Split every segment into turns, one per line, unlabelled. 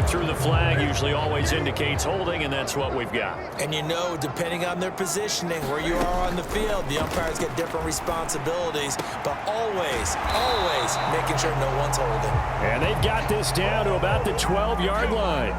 through the flag usually always indicates holding, and that's what we've got.
And you know, depending on their positioning, where you are on the field, the umpires get different responsibilities, but always, always making sure no one's holding.
And they've got this down to about the 12-yard line.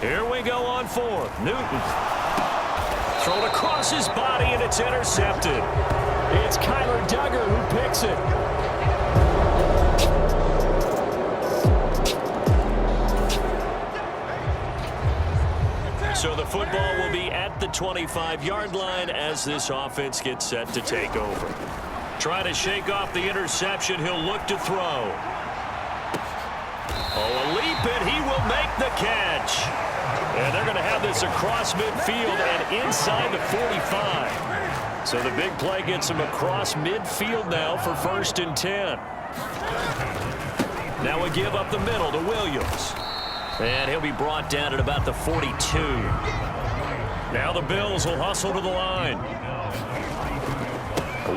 Here we go on fourth. Newton. Thrown across his body, and it's intercepted. It's Kyler Duggar who picks it. So the football will be at the 25-yard line as this offense gets set to take over. Trying to shake off the interception. He'll look to throw. Oh, a leap, and he will make the catch. And they're going to have this across midfield and inside the 45. So the big play gets him across midfield now for 1st and 10. Now we give up the middle to Williams. And he'll be brought down at about the 42. Now the Bills will hustle to the line.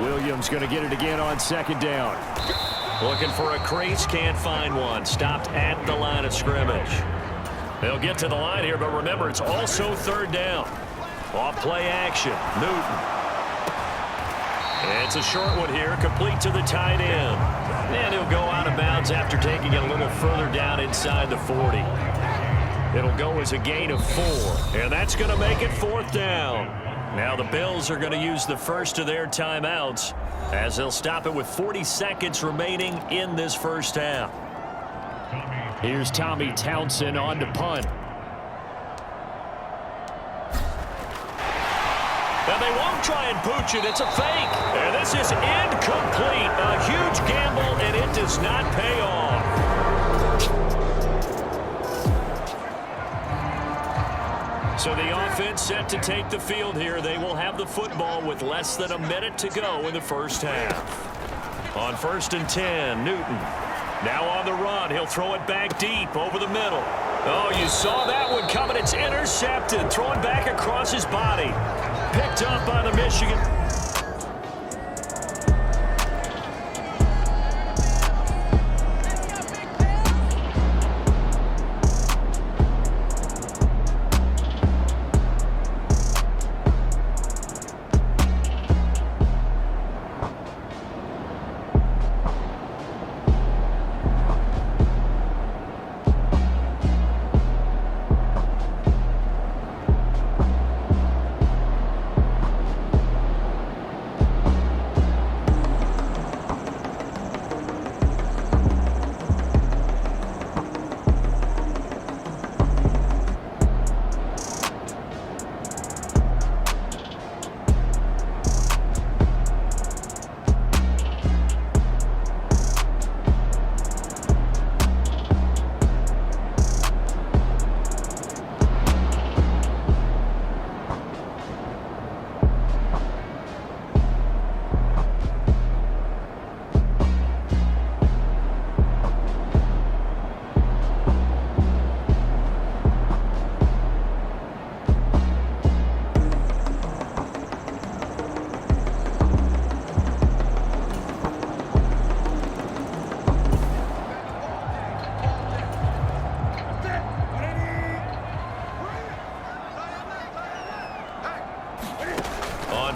Williams going to get it again on 2nd down. Looking for a crease, can't find one. Stopped at the line of scrimmage. They'll get to the line here, but remember, it's also 3rd down. Off play action, Newton. It's a short one here, complete to the tight end. And he'll go out of bounds after taking it a little further down inside the 40. It'll go as a gain of 4, and that's going to make it 4th down. Now the Bills are going to use the first of their timeouts as they'll stop it with 40 seconds remaining in this first half. Here's Tommy Townsend on to punt. And they won't try and pooch it. It's a fake. And this is incomplete. A huge gamble, and it does not pay off. So the offense set to take the field here. They will have the football with less than a minute to go in the first half. On 1st and 10, Newton. Now on the run. He'll throw it back deep over the middle. Oh, you saw that one coming. It's intercepted. Thrown back across his body. Picked up by the Michigan.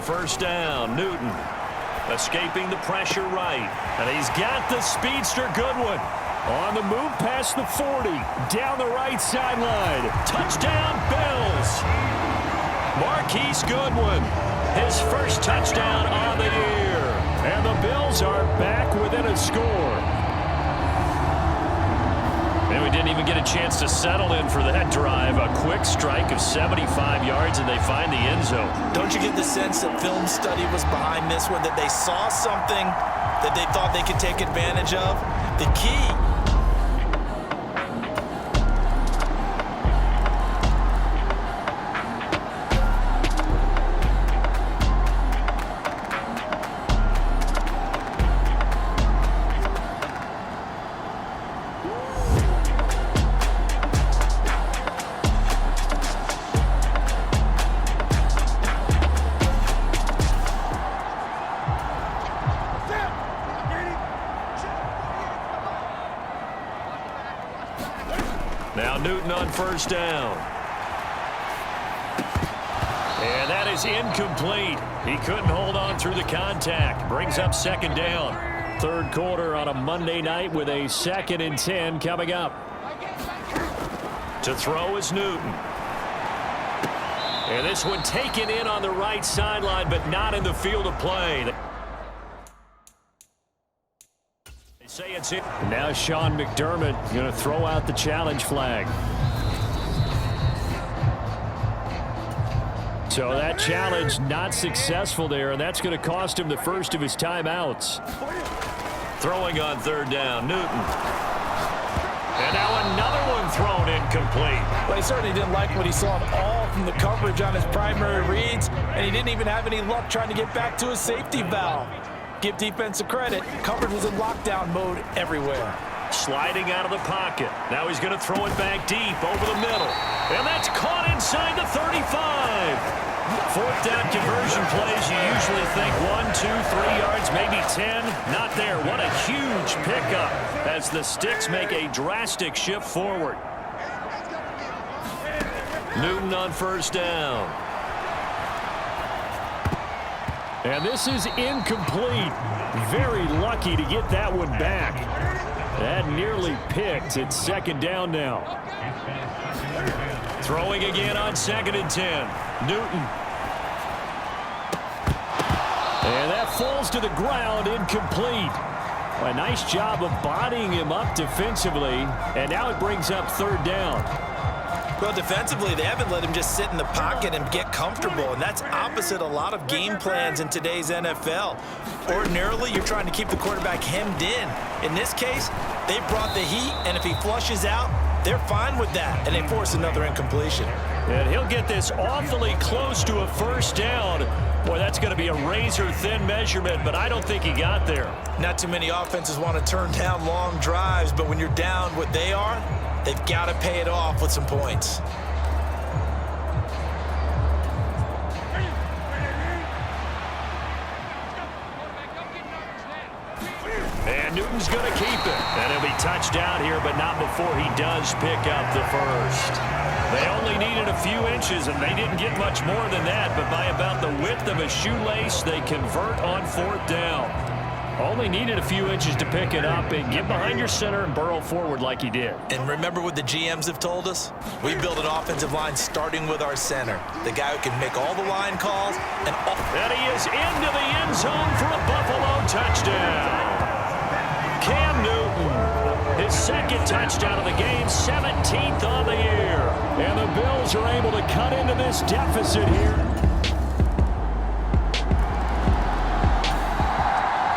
First down, Newton escaping the pressure right. And he's got the speedster Goodwin on the move past the 40, down the right sideline. Touchdown, Bills. Marquise Goodwin, his first touchdown on the year. And the Bills are back within a score. And we didn't even get a chance to settle in for that drive. A quick strike of 75 yards, and they find the end zone.
Don't you get the sense that film study was behind this one, that they saw something that they thought they could take advantage of? The key.
Newton on first down. And that is incomplete. He couldn't hold on through the contact. Brings up second down. Third quarter on a Monday night with a 2nd and 10 coming up. To throw is Newton. And this one taken in on the right sideline, but not in the field of play. They say it's in. Now Sean McDermott going to throw out the challenge flag. So that challenge not successful there, and that's going to cost him the first of his timeouts. Throwing on third down, Newton. And now another one thrown incomplete.
Well, he certainly didn't like what he saw at all from the coverage on his primary reads, and he didn't even have any luck trying to get back to his safety valve. Give defense a credit. Coverage was in lockdown mode everywhere.
Sliding out of the pocket. Now he's going to throw it back deep over the middle. And that's caught inside the 35. Fourth down conversion plays, you usually think 1, 2, 3 yards, maybe 10. Not there. What a huge pickup as the Sticks make a drastic shift forward. Newton on first down. And this is incomplete. Very lucky to get that one back. That nearly picked. It's second down now. Throwing again on 2nd and 10. Newton. And that falls to the ground, incomplete. A nice job of bodying him up defensively. And now it brings up third down.
Well, defensively, they haven't let him just sit in the pocket and get comfortable, and that's opposite a lot of game plans in today's NFL. Ordinarily, you're trying to keep the quarterback hemmed in. In this case, they brought the heat, and if he flushes out, they're fine with that, and they force another incompletion.
And he'll get this awfully close to a first down. Boy, that's going to be a razor-thin measurement, but I don't think he got there.
Not too many offenses want to turn down long drives, but when you're down what they are, they've got to pay it off with some points.
And Newton's going to keep it. And he'll be touched down here, but not before he does pick up the first. They only needed a few inches, and they didn't get much more than that. But by about the width of a shoelace, they convert on fourth down. Only needed a few inches to pick it up and get behind your center and burrow forward like he did.
And remember what the GMs have told us? We build an offensive line starting with our center, the guy who can make all the line calls. And
he is into the end zone for a Buffalo touchdown. Cam Newton, his second touchdown of the game, 17th on the year. And the Bills are able to cut into this deficit here.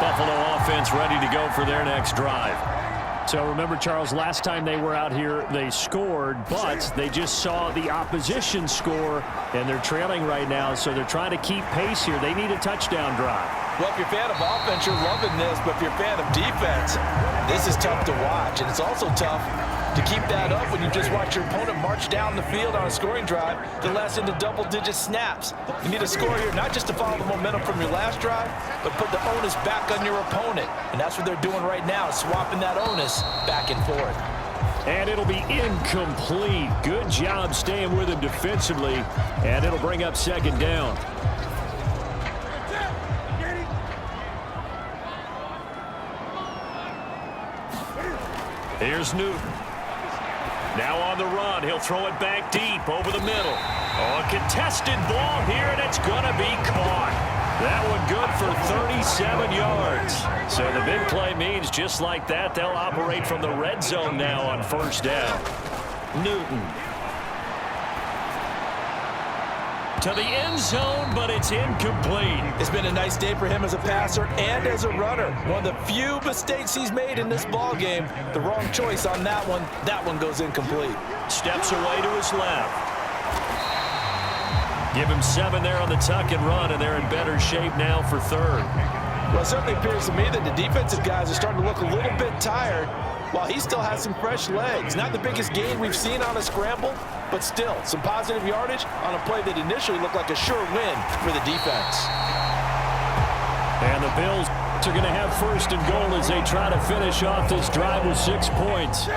Buffalo offense ready to go for their next drive. So remember, Charles, last time they were out here, they scored, but they just saw the opposition score, and they're trailing right now, so they're trying to keep pace here. They need a touchdown drive.
Well, if you're a fan of offense, you're loving this, but if you're a fan of defense, this is tough to watch, and it's also tough to keep that up when you just watch your opponent march down the field on a scoring drive to last into double-digit snaps. You need a score here, not just to follow the momentum from your last drive, but put the onus back on your opponent. And that's what they're doing right now, swapping that onus back and forth.
And it'll be incomplete. Good job staying with him defensively, and it'll bring up second down. Here's Newton. Now on the run, he'll throw it back deep over the middle. Oh, a contested ball here, and it's going to be caught. That one good for 37 yards. So the big play means just like that, they'll operate from the red zone now on first down. Newton. To the end zone, but it's incomplete.
It's been a nice day for him as a passer and as a runner. One of the few mistakes he's made in this ball game. The wrong choice on that one. That one goes incomplete.
Steps away to his left. Give him 7 there on the tuck and run, and they're in better shape now for third.
Well, it certainly appears to me that the defensive guys are starting to look a little bit tired while he still has some fresh legs. Not the biggest gain we've seen on a scramble, but still some positive yardage on a play that initially looked like a sure win for the defense.
And the Bills are going to have first and goal as they try to finish off this drive with 6 points.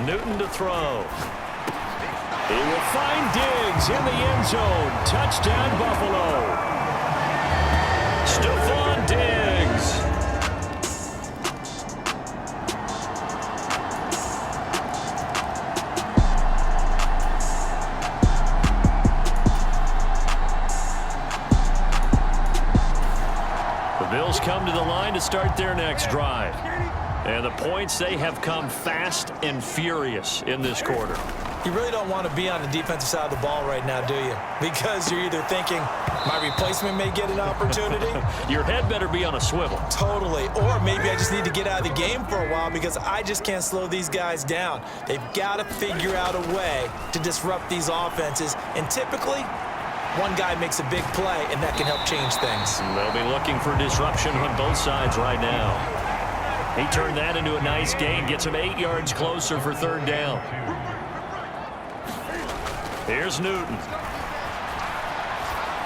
Newton to throw. He will find Diggs in the end zone. Touchdown, Buffalo. Stephon Diggs. The Bills come to the line to start their next drive. And the points, they have come fast and furious in this quarter.
You really don't want to be on the defensive side of the ball right now, do you? Because you're either thinking, my replacement may get an opportunity.
Your head better be on a swivel.
Totally. Or maybe I just need to get out of the game for a while because I just can't slow these guys down. They've got to figure out a way to disrupt these offenses. And typically, one guy makes a big play, and that can help change things.
They'll be looking for disruption on both sides right now. He turned that into a nice gain, gets him 8 yards closer for third down. Here's Newton.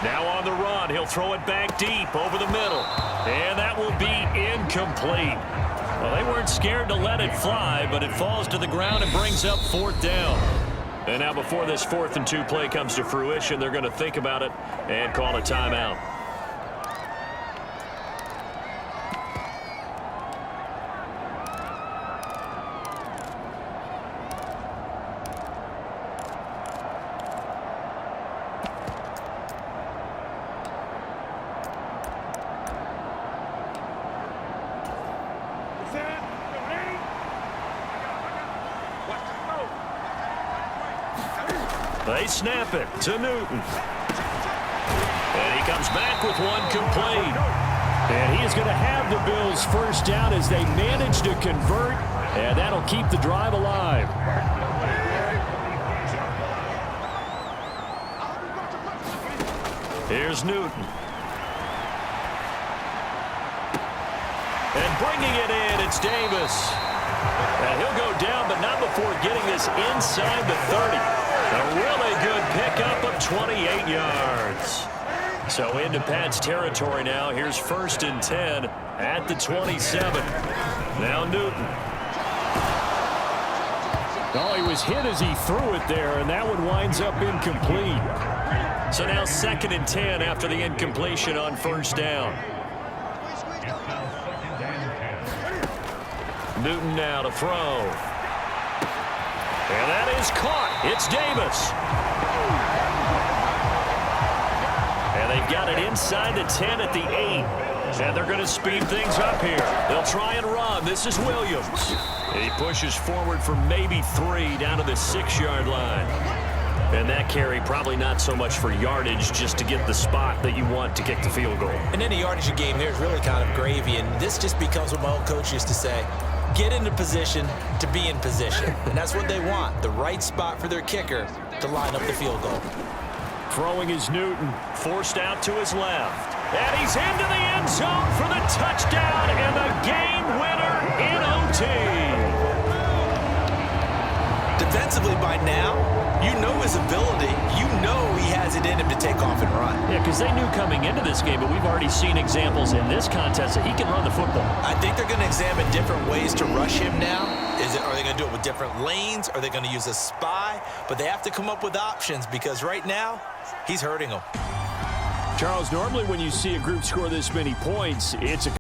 Now on the run, he'll throw it back deep over the middle. And that will be incomplete. Well, they weren't scared to let it fly, but it falls to the ground and brings up fourth down. And now before this 4th and 2 play comes to fruition, they're going to think about it and call a timeout. They snap it to Newton. And he comes back with one complete. And he is going to have the Bills first down as they manage to convert. And that'll keep the drive alive. Here's Newton. And bringing it in, it's Davis. And he'll go down, but not before getting this inside the 30. A really good pickup of 28 yards. So into Pat's territory now. Here's 1st and 10 at the 27. Now Newton.
Oh, he was hit as he threw it there, and that one winds up incomplete.
So now 2nd and 10 after the incompletion on 1st down. Newton now to throw. And that is caught. It's Davis. And they've got it inside the 10 at the 8. And they're going to speed things up here. They'll try and run. This is Williams. He pushes forward for maybe 3 down to the 6-yard line. And that carry probably not so much for yardage, just to get the spot that you want to kick the field goal.
And any yardage game there is really kind of gravy. And this just becomes what my old coach used to say. Get into position to be in position. And that's what they want, the right spot for their kicker to line up the field goal.
Throwing is Newton, forced out to his left. And he's into the end zone for the touchdown and the game winner in OT.
Defensively by now, you know his ability. You know he has it in him to take off and run.
Yeah, because they knew coming into this game, but we've already seen examples in this contest that he can run the football.
I think they're going to examine different ways to rush him now. Are they going to do it with different lanes? Are they going to use a spy? But they have to come up with options because right now, he's hurting them.
Charles, normally when you see a group score this many points, it's a